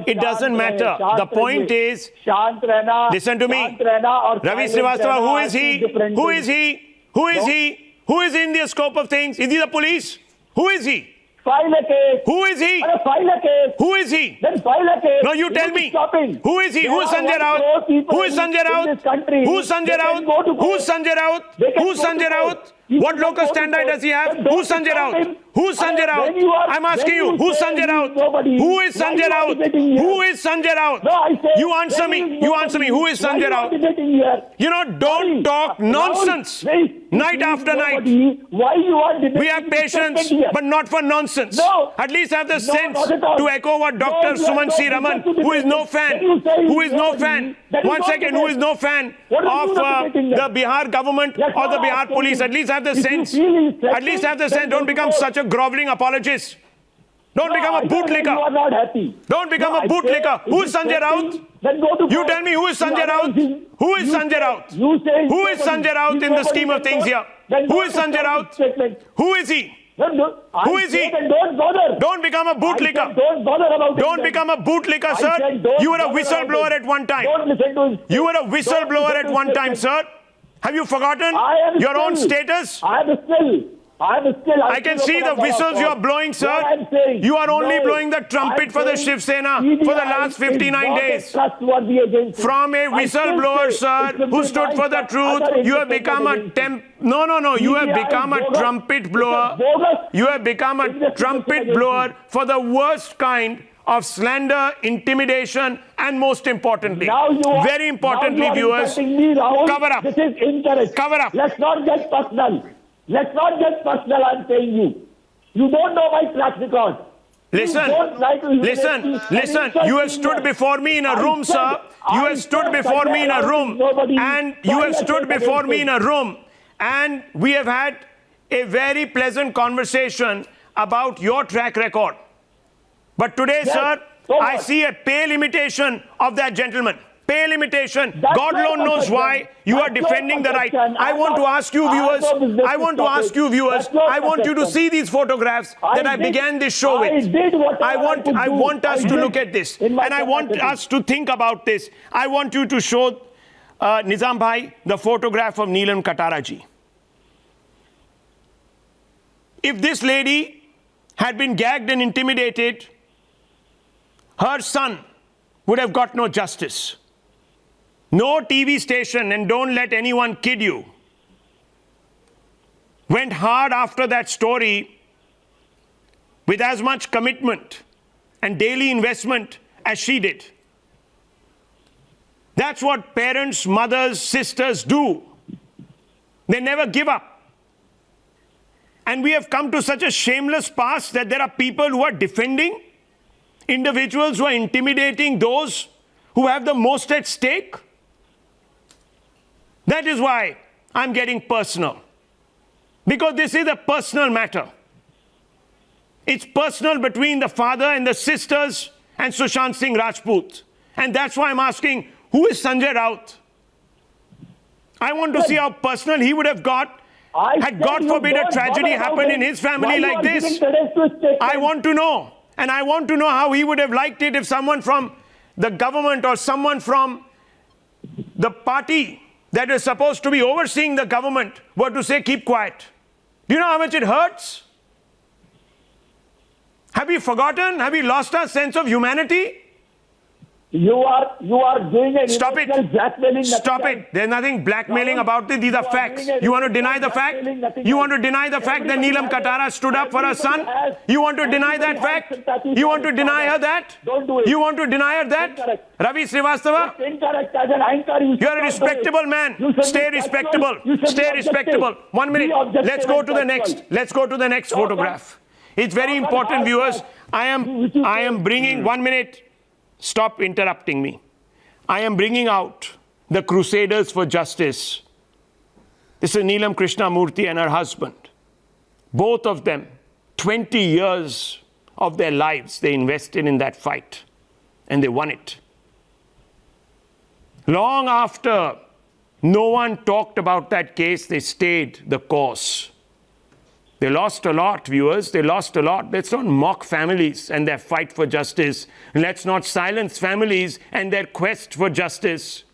It doesn't matter. The point is, Shant Rehna, listen to me. Shant Rehna or Ravi silent Srivastava, Rehna who are is two he? different Who things. is he? Who is No. he? Who is in the scope of things? Is he the police? Who is he? File a case. Who is he? File a case. Who is he? Then file a case. No, you tell need to me. stop him. Who is he? There Who is are Sanjay 1 crore Raut? people Who is Sanjay in Raut? this country. Who's Sanjay They can Raut? go to court. Who's Sanjay Raut? They can Who's go to Sanjay court. Raut? He What should not local go to standard court. does he have? Then don't Who's Sanjay stop Raut? him. Who's Sanjay Raut? When you are- I'm asking when you. Who's say Sanjay he is Raut? nobody, Who is why Sanjay you are Raut? debating here? Who is Sanjay Raut? No, I say. You answer when me. he is You answer me. Who is nobody, Sanjay why Raut? you are debating here? You know, don't talk nonsense. Night after night. Why you are debating? We have patience, here? but not for nonsense. No. At least have the No, sense not at all. to echo what Dr. No, Suman C. no, Raman, no, who is no when fan, you say who is no nobody, fan, that is one not second, the who case. is no fan What are of you debating the then? Bihar government Let's or the not Bihar ask police. him. At least have the If you sense. feel he's At least have the threatening, sense. Don't then become go. such a groveling apologist. Don't become a I don't think bootlicker. You are not happy. Don't become No, a I bootlicker. say Who if is he's Sanjay Raut? threatening, then go to You court. tell me who is Sanjay You Raut? are- Who is you Sanjay say- Raut? You say Who is nobody. Sanjay Raut He's in the nobody, scheme of then things don't- here? then Who don't is Sanjay stop Raut? his statement. Who is he? Who is he? Don't bother. Don't become a I bootlicker. said don't bother about Don't it. become a bootlicker, I sir. said don't You were a bother about whistleblower it. at one time. Don't listen to his You were a Don't whistleblower listen at to one his time, statement. sir. Have you forgotten I am your own still- status? I am still. I can see the whistles you are blowing, sir. You are only blowing the trumpet for the Shiv Sena for the last 59 days. From a whistleblower, sir, who stood for the truth, you have become a No. You have become a trumpet blower. You have become a trumpet blower for the worst kind of slander, intimidation, and most importantly, very importantly, viewers, cover up. This is incorrect. Cover up. Let's not get personal. Let's not get personal, I'm saying you. You don't know my track record. Listen, listen. You have stood before me in a room, sir. You have stood before me in a room. And you have stood before me in a room. And we have had a very pleasant conversation about your track record. But today, sir, I see a pale imitation of that gentleman. Pale imitation. God alone knows why you are defending the right. I want to ask you, viewers, I want you to see these photographs that I began this show with. I want us to look at this. And I want us to think about this. I want you to show Nizam Bhai the photograph of Neelam Katara ji. If this lady had been gagged and intimidated, her son would have got no justice. No TV station, and don't let anyone kid you, went hard after that story with as much commitment and daily investment as she did. That's what parents, mothers, sisters do. They never give up. And we have come to such a shameless pass that there are people who are defending individuals who are intimidating those who have the most at stake. That is why I'm getting personal. Because this is a personal matter. It's personal between the father and the sisters and Sushant Singh Rajput. And that's why I'm asking, who is Sanjay Raut? I want to see how personal he would have got had, God forbid, a tragedy happened in his family like this. I want to know. And I want to know how he would have liked it if someone from the government or someone from the party that is supposed to be overseeing the government were to say, keep quiet. Do you know how much it hurts? Have we forgotten? Have we lost our sense of humanity? You are doing an Stop it. blackmailing. Stop it. There's nothing blackmailing about it. These are facts. You want to deny the fact? You want to deny the fact that Neelam Katara stood up for her son? You want to deny that fact? You want to deny her that? Don't do it. You want to deny her that? Ravi Srivastava? Incorrect. As an anchor, You are a respectable man. Stay respectable. Stay respectable. 1 minute. Let's go to the next. Let's go to the next photograph. It's very important, viewers. I am bringing 1 minute. Stop interrupting me. I am bringing out the Crusaders for Justice. This is Neelam Krishnamurthy and her husband. Both of them, 20 years of their lives they invested in that fight. and they won it. Long after no one talked about that case, they stayed the course. They lost a lot, viewers. They lost a lot. Let's not mock families and their fight for justice. Let's not silence families and their quest for justice.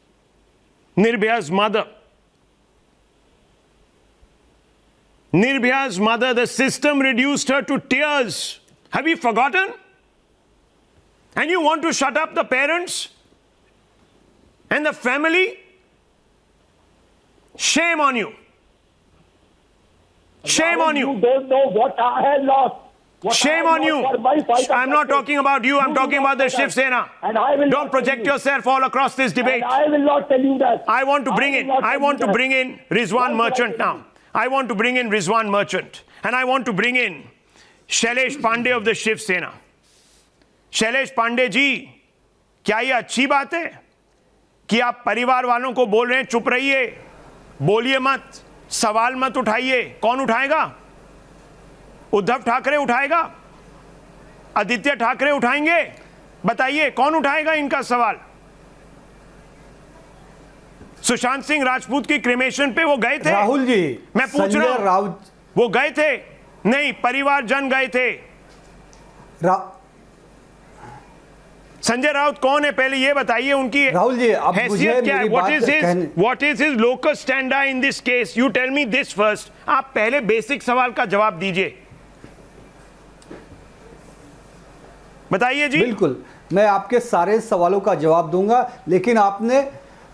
Nirbhaya's mother, the system reduced her to tears. Have you forgotten? And you want to shut up the parents and the family? Shame on you. Shame on you. You don't know what I have lost. Shame on you. I'm not talking about you. I'm talking about the Shiv Sena. And I will Don't project yourself all across this debate. And I will not tell you that. I want to bring in Rizwan Merchant now. I want to bring in Rizwan Merchant. And I want to bring in Shailesh Pandey of the Shiv Sena. Shailesh Pandey जी, क्या ये अच्छी बात है कि आप परिवार वालों को बोल रहे हैं चुप रहिए, बोलिए मत, सवाल मत उठाइए? कौन उठाएगा? उद्धव ठाकरे उठाएगा? आदित्य ठाकरे उठाएंगे? बताइए कौन उठाएगा इनका सवाल? सुशांत सिंह राजपूत की क्रिमेशन पे वो गए थे? राहुल जी, मैं पूछ रहा हूं, राउत वो गए थे? नहीं, परिवारजन गए थे। संजय राउत कौन है पहले ये बताइए, उनकी राहुल जी अब हैसियत क्या है? What is his locus standard in this case? You tell me this first. आप पहले बेसिक सवाल का जवाब दीजिए, बताइए जी। बिल्कुल, मैं आपके सारे सवालों का जवाब दूंगा, लेकिन आपने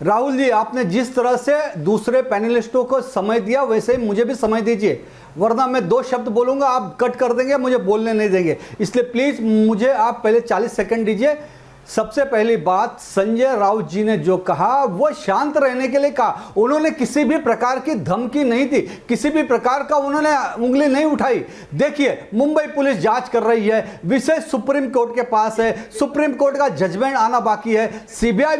राहुल जी आपने जिस तरह से दूसरे पैनलिस्टों को समय दिया वैसे ही मुझे भी समय दीजिए, वरना मैं 2 शब्द बोलूंगा आप कट कर देंगे, मुझे बोलने नहीं देंगे। इसलिए प्लीज मुझे आप पहले 40 सेकंड दीजिए। सबसे पहली बात, संजय राउत जी ने जो कहा वो शांत रहने के लिए कहा। उन्होंने किसी भी प्रकार की धमकी नहीं दी, किसी भी प्रकार का उन्होंने उंगली नहीं उठाई। देखिए, मुंबई पुलिस जांच कर रही है, विषय सुप्रीम कोर्ट के पास है, सुप्रीम कोर्ट का जजमेंट आना बाकी है, सीबीआई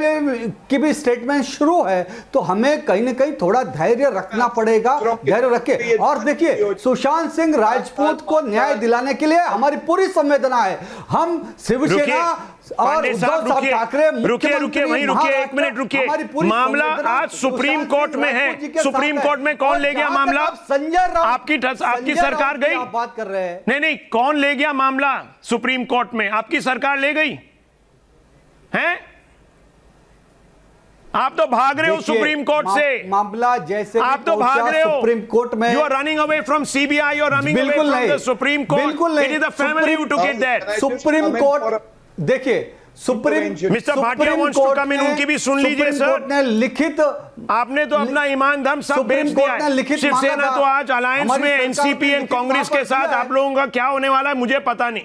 की भी स्टेटमेंट शुरू है। तो हमें कहीं ना कहीं थोड़ा धैर्य रखना पड़ेगा, धैर्य रखे। और देखिए, सुशांत सिंह राजपूत को न्याय दिलाने के लिए हमारी पूरी संवेदना है। हम शिवसेना और उद्धव साहब ठाकरे, रुकिए वहीं रुकिए, 1 मिनट रुकिए। मामला आज सुप्रीम कोर्ट में है। सुप्रीम कोर्ट में कौन ले गया मामला? संजय राउत, आपकी सरकार गई? आप बात कर रहे हैं। नहीं, कौन ले गया मामला सुप्रीम कोर्ट में? आपकी सरकार ले गई हैं? आप तो भाग रहे हो सुप्रीम कोर्ट से। मामला जैसे आप तो भाग रहे हो सुप्रीम कोर्ट में। You are running away from CBI, you are running away from the supreme court. बिल्कुल it is the family who took it there. Supreme court, देखिए mister Bhatia wants to come in, उनकी भी सुन लीजिए sir. ने लिखित, आपने तो अपना ईमान धर्म सब बेच दिया है। शिवसेना तो आज अलायंस में एनसीपी एंड कांग्रेस के साथ। आप लोगों का क्या होने वाला है मुझे पता नहीं।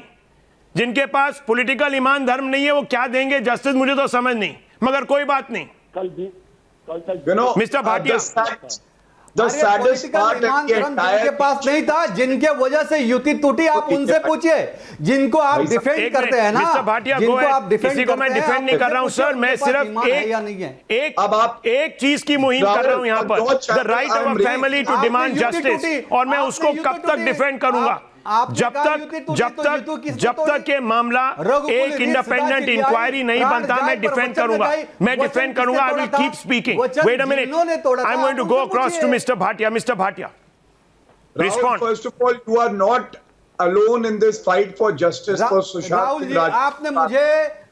जिनके पास पॉलिटिकल ईमान धर्म नहीं है वो क्या देंगे जस्टिस, मुझे तो समझ नहीं, मगर कोई बात नहीं। Mister Bhatia, The saddest part जिनके पास नहीं था, जिनके वजह से युति टूटी, आप उनसे पूछिए, जिनको आप डिफेंड करते हैं ना। मिस्टर भाटिया, किसी को मैं डिफेंड नहीं कर रहा हूं सर, मैं सिर्फ एक चीज की मुहिम कर रहा हूं यहाँ पर, the right of a family to demand justice. और मैं उसको कब तक डिफेंड करूंगा? जब तक ये मामला एक इंडिपेंडेंट इंक्वायरी नहीं बनता, मैं डिफेंड करूंगा। I will keep speaking. Wait a minute, I am going to go across to mister Bhatia. Mister Bhatia, respond. First of all, you are not alone in this fight for justice for Sushant Singh Rajput. आपने मुझे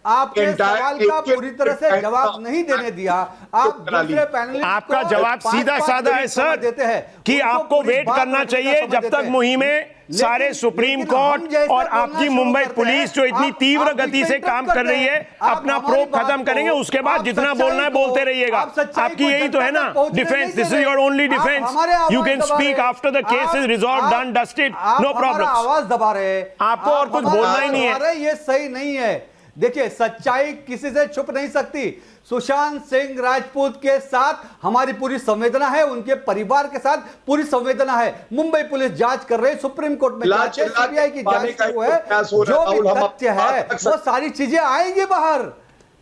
आपके सवाल का पूरी तरह से जवाब नहीं देने दिया। आप दूसरे पैनलिस्ट आपका जवाब सीधा साधा है सर, देते हैं कि आपको वेट करना चाहिए जब तक मुहिमें सारे सुप्रीम कोर्ट और आपकी मुंबई पुलिस जो इतनी तीव्र गति से काम कर रही है अपना प्रोब खत्म करेंगे, उसके बाद जितना बोलना है बोलते रहिएगा। आपकी यही तो है ना defence, this is your only defence. You can speak after the case is resolve, done, dusted, no problem. आवाज दबा रहे हैं, आपको और कुछ बोलना ही नहीं है। ये सही नहीं है। देखिए, सच्चाई किसी से छुप नहीं सकती। सुशांत सिंह राजपूत के साथ हमारी पूरी संवेदना है, उनके परिवार के साथ पूरी संवेदना है। मुंबई पुलिस जांच कर रही है, सुप्रीम कोर्ट में जांच है, सीबीआई की जांच शुरू है। जो भी तथ्य है वो सारी चीजें आएंगी बाहर।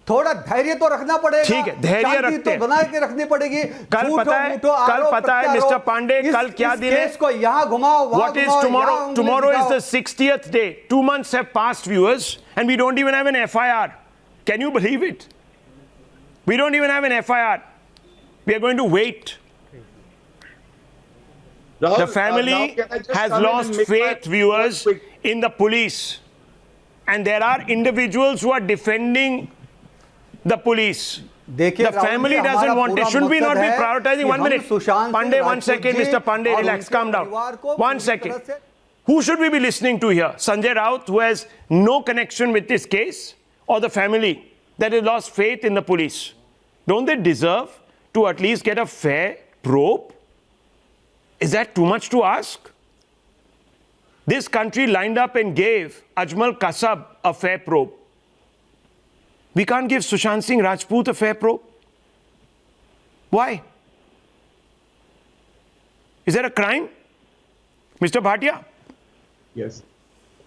थोड़ा धैर्य तो रखना पड़ेगा। ठीक है, धैर्य रखते हैं, बना के रखनी पड़ेगी। कल पता है मिस्टर पांडे, कल क्या दिन है? को यहाँ घुमाओ, what is tomorrow? Tomorrow is the 60th day. 2 months have passed, viewers, and we don't even have an FIR. Can you believe it? We don't even have an FIR. We are going to wait. Rahul, The family now can I just has come in and lost make my faith, viewers, quick- in the police. And there are individuals who are defending the police. देखिए The family doesn't want it. Should we not be prioritizing? 1 minute. Pandey, 1 second. Mr. Pandey, relax. Calm down. 1 second. Who should we be listening to here? Sanjay Raut, who has no connection with this case, or the family that has lost faith in the police? Don't they deserve to at least get a fair probe? Is that too much to ask? This country lined up and gave Ajmal Kasab a fair probe. We can't give Sushant Singh Rajput a fair probe? Why? Is there a crime? Mr. Bhatia? Yes.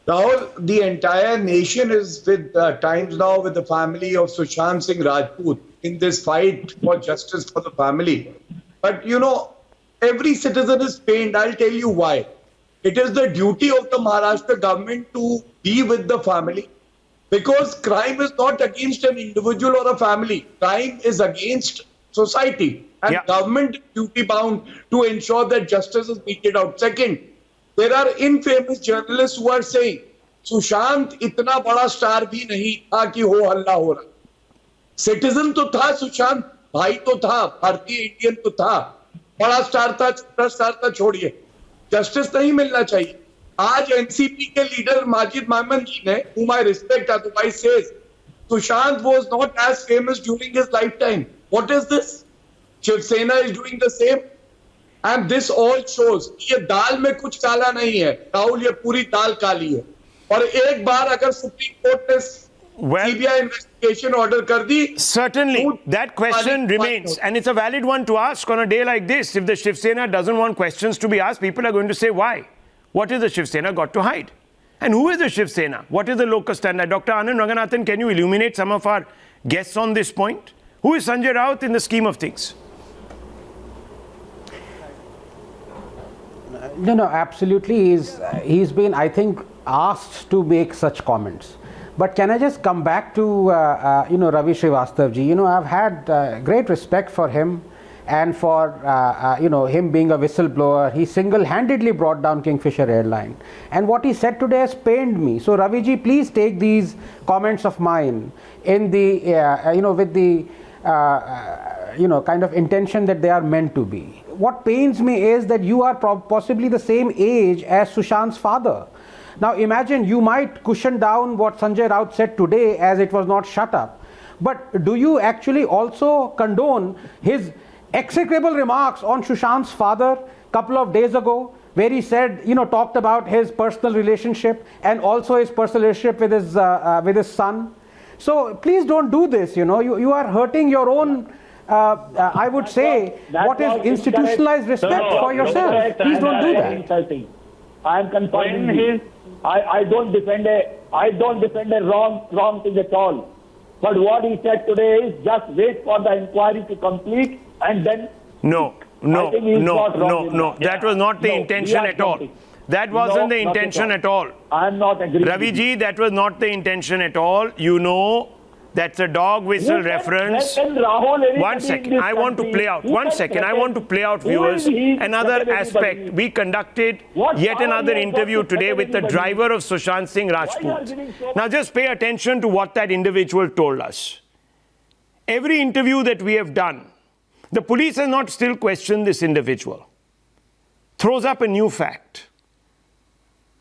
Rahul, the entire nation is with times now with the family of Sushant Singh Rajput in this fight for justice for the family. But you know, every citizen is pained. I'll tell you why. It is the duty of the Maharashtra government to be with the family, because crime is not against an individual or a family. Crime is against society. And government is duty bound to ensure that justice is meted out. Second, there are infamous journalists who are saying, Sushant इतना बड़ा star भी नहीं था कि हो हल्ला हो रहा. सिटीजन तो था सुशांत, भाई तो था, भारतीय इंडियन तो था, बड़ा स्टार था, छोटा स्टार था, छोड़िए. जस्टिस नहीं मिलना चाहिए. आज एनसीपी के लीडर माजिद मोहम्मद जी ने, whom I respect, otherwise says, Sushant was not as famous during his lifetime. What is this? Shiv Sena is doing the same. And this all shows कि ये दाल में कुछ काला नहीं है. राहुल, ये पूरी दाल काली है. और एक बार अगर सुप्रीम कोर्ट ने CBI investigation order कर दी, certainly that question remains, and it's a valid one to ask on a day like this. If the Shiv Sena doesn't want questions to be asked, people are going to say why. What is the Shiv Sena got to hide? And who is the Shiv Sena? What is the locus standi? Dr. Anand Ranganathan, can you illuminate some of our guests on this point? Who is Sanjay Raut in the scheme of things? No, absolutely. He's been, I think, asked to make such comments. But can I just come back to, Ravi Srivastav ji? I've had great respect for him and for, him being a whistleblower. He single-handedly brought down Kingfisher Airline. And what he said today has pained me. So, Ravi ji, please take these comments of mine in the, with the, kind of intention that they are meant to be. What pains me is that you are possibly the same age as Sushant's father. Now imagine, you might cushion down what Sanjay Raut said today as it was not shut up. But do you actually also condone his execrable remarks on Sushant's father a couple of days ago, where he said, talked about his personal relationship and also his personal relationship with his son? So please don't do this. You are hurting your own, I would say, what is institutionalized respect for yourself. Please don't do that. I am confirming his. I don't defend a wrong thing at all. But what he said today is just wait for the inquiry to complete and then. No. That was not the intention at all. That wasn't the intention at all. I am not agreeing. Ravi ji, that was not the intention at all. That's a dog whistle reference. One second, I want to play out. 1 second, I want to play out, viewers, another aspect. We conducted yet another interview today with the driver of Sushant Singh Rajput. Now just pay attention to what that individual told us. Every interview that we have done, the police has not still questioned this individual. Throws up a new fact.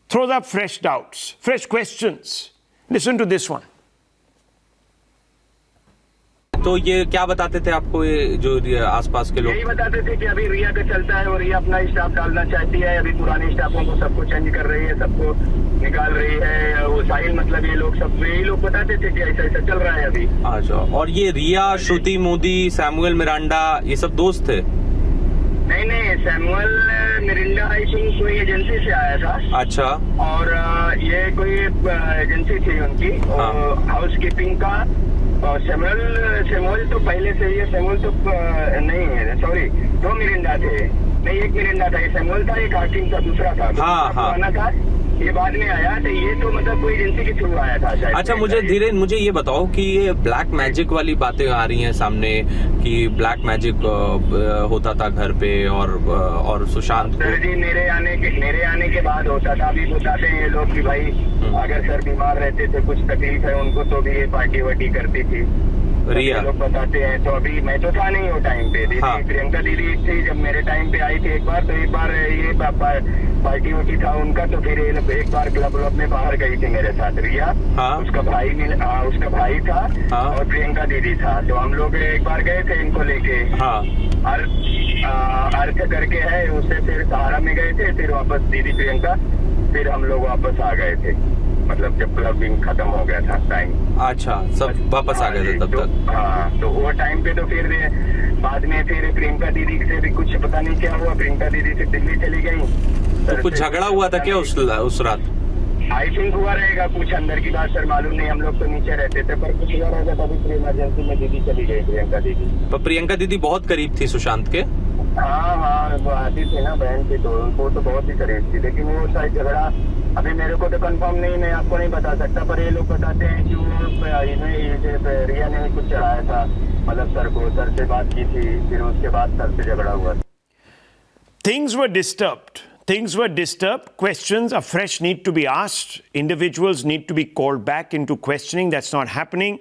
Throws up fresh doubts, fresh questions. Listen to this one. तो ये क्या बताते थे आपको, ये जो आसपास के लोग? यही बताते थे कि अभी रिया का चलता है और रिया अपना स्टाफ डालना चाहती है, अभी पुराने स्टाफों को सबको चेंज कर रही है, सबको निकाल रही है, वो साहिल मतलब ये लोग सब यही लोग बताते थे कि ऐसा ऐसा चल रहा है अभी. अच्छा, और ये रिया, श्रुति मोदी, सैमुअल मिरांडा, ये सब दोस्त थे? नहीं, सैमुअल मिरिंडा आई थिंक कोई एजेंसी से आया था. अच्छा. और ये कोई एजेंसी थी उनकी, हाउस कीपिंग का. सैमुअल तो पहले से ही है. सैमुअल तो नहीं है, सॉरी, 2 मिरिंडा थे. नहीं, 1 मिरिंडा था. ये सैमुअल था, एक हाकिम था, दूसरा था. हाँ. था ये बाद में आया, तो ये तो मतलब कोई एजेंसी के थ्रू आया था शायद। अच्छा, मुझे धीरेन मुझे ये बताओ कि ये ब्लैक मैजिक वाली बातें आ रही हैं सामने कि ब्लैक मैजिक होता था घर पे और सुशांत सर जी मेरे आने के बाद होता था। अभी बताते हैं ये लोग कि भाई अगर सर बीमार रहते थे, कुछ तकलीफ है उनको, तो भी ये पार्टी वार्टी करती थी। रिया लोग बताते हैं। तो अभी मैं तो था नहीं वो टाइम पे, दीदी प्रियंका दीदी थी जब मेरे टाइम पे आई थी एक बार। तो एक बार ये पार्टी वार्टी था उनका, तो फिर एक बार क्लब में बाहर गई थी मेरे साथ रिया। उसका भाई था और प्रियंका दीदी था। तो हम लोग एक बार गए थे इनको लेके, अर्थ करके है उससे, फिर सहारा में गए थे, फिर वापस दीदी प्रियंका, फिर हम लोग वापस आ गए थे, मतलब जब क्लबिंग खत्म हो गया था टाइम। अच्छा, सब वापस आ गए थे तब तक। हाँ, तो वो टाइम पे तो फिर बाद में फिर प्रियंका दीदी से भी कुछ पता नहीं क्या हुआ, प्रियंका दीदी से दिल्ली चली गई। तो कुछ झगड़ा हुआ था क्या उस रात? आई थिंक हुआ रहेगा कुछ, अंदर की बात सर मालूम नहीं, हम लोग तो नीचे रहते थे, पर कुछ हुआ रहेगा तभी फिर इमरजेंसी में दीदी चली गई प्रियंका दीदी। तो प्रियंका दीदी बहुत करीब थी सुशांत के? हाँ, वो आती थी ना बहन थी, तो उनको तो बहुत ही करीब थी। लेकिन वो शायद झगड़ा अभी मेरे को तो कंफर्म नहीं, मैं आपको नहीं बता सकता, पर ये लोग बताते हैं कि वो रिया ने कुछ चढ़ाया था, मतलब सर को, सर से बात की थी, फिर उसके बाद सर से झगड़ा हुआ। Things were disturbed. Things were disturbed. Questions afresh need to be asked. Individuals need to be called back into questioning. That's not happening.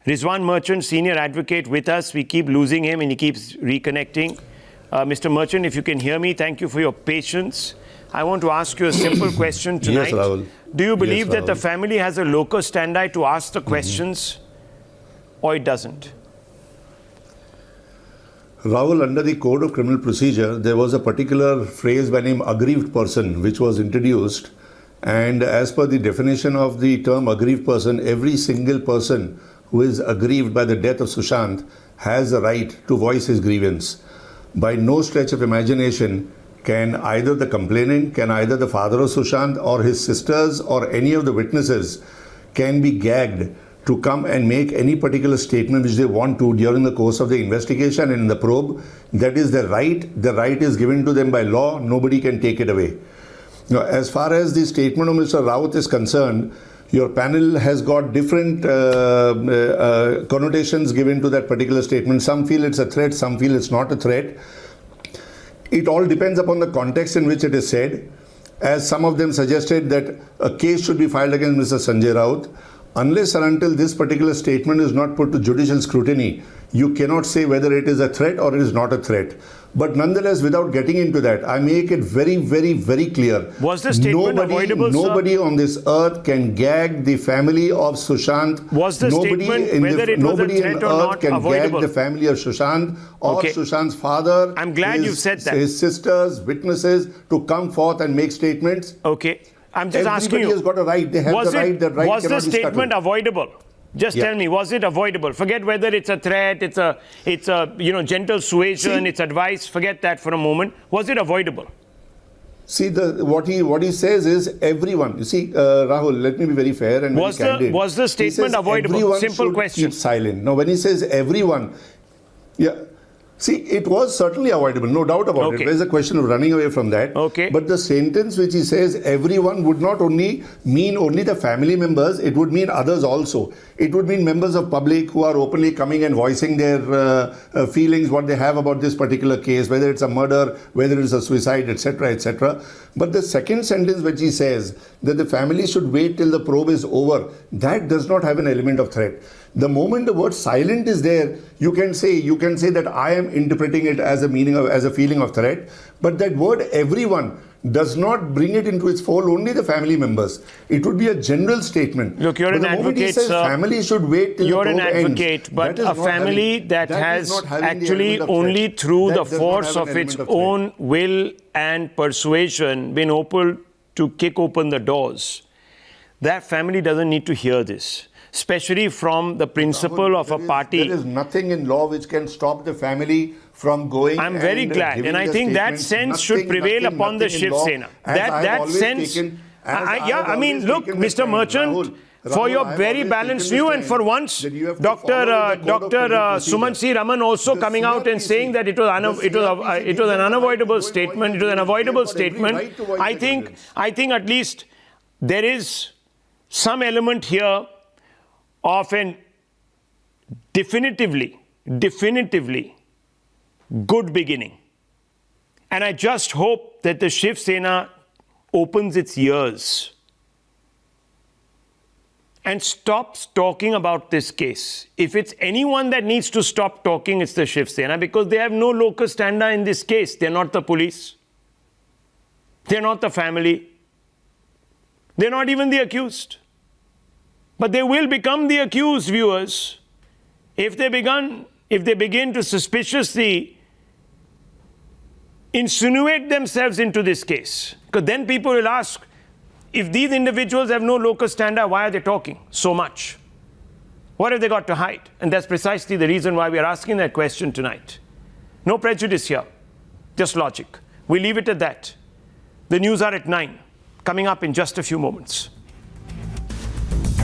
Rizwan Merchant, senior advocate with us. We keep losing him and he keeps reconnecting. Mr. Merchant, if you can hear me, thank you for your patience. I want to ask you a simple question tonight. Yes, Rahul. Do you believe Yes, that the family has a locus standi to ask the questions or it doesn't? Rahul, under the Code of Criminal Procedure, there was a particular phrase by name aggrieved person which was introduced, and as per the definition of the term aggrieved person, every single person who is aggrieved by the death of Sushant has a right to voice his grievance. By no stretch of imagination can either the complainant, can either the father of Sushant or his sisters or any of the witnesses can be gagged to come and make any particular statement which they want to during the course of the investigation and in the probe. That is their right. The right is given to them by law. Nobody can take it away. Now, as far as the statement of Mr. Raut is concerned, your panel has got different connotations given to that particular statement. Some feel it's a threat, some feel it's not a threat. It all depends upon the context in which it is said. As some of them suggested that a case should be filed against Mr. Sanjay Raut. Unless and until this particular statement is not put to judicial scrutiny, you cannot say whether it is a threat or it is not a threat. But nonetheless, without getting into that, I make it very, very, very clear. Was the statement avoidable, nobody sir? on this earth can gag the family of Sushant. Was the statement, whether it was a threat or not, can avoidable? gag the family of Sushant or Sushant's father. I'm glad you've said that. His sisters, witnesses to come forth and make statements. Okay. I'm just asking you. Everybody has got a right. They have the right. That right was the cannot be statement scuttled. avoidable? Just tell me, was it avoidable? Forget whether it's a threat, it's a gentle suasion, it's advice. Forget that for a moment. Was it avoidable? See, what he says is everyone. You see, Rahul, let me be very fair and very candid. Was the statement avoidable? Everyone Simple should question. Keep silent. Now, when he says everyone, yeah. See, it was certainly avoidable, no doubt about it. There's a question of running away from that. Okay. But the sentence which he says everyone would not only mean only the family members, it would mean others also. It would mean members of public who are openly coming and voicing their feelings, what they have about this particular case, whether it's a murder, whether it's a suicide, etc., etc. But the second sentence which he says that the family should wait till the probe is over, that does not have an element of threat. The moment the word silent is there, you can say that I am interpreting it as a feeling of threat, but that word everyone does not bring it into its fold only the family members. It would be a general statement. Look, you're but an the moment advocate, he says sir. Family should wait till you're the an probe advocate, ends, but a family that has actually only through the force of its own will and persuasion been able to kick open the doors. That family doesn't need to hear this. Especially from the principle of a party. There is nothing in law which can stop the family from going. I'm very glad, and I think that sense should prevail upon the Shiv Sena. That sense. I mean, look, Mr. Merchant, for your very balanced view, and for once, Dr. Suman C. Raman also coming out and saying that it was an unavoidable statement. It was an avoidable statement. I think at least there is some element here of an definitively good beginning. And I just hope that the Shiv Sena opens its ears and stops talking about this case. If it's anyone that needs to stop talking, it's the Shiv Sena, because they have no locus standi in this case. They're not the police. They're not the family. They're not even the accused. But they will become the accused, viewers, if they begin to suspiciously insinuate themselves into this case. Because then people will ask, if these individuals have no locus standi, why are they talking so much? What have they got to hide? And that's precisely the reason why we are asking that question tonight. No prejudice here, just logic. We leave it at that. The news are at 9, coming up in just a few moments.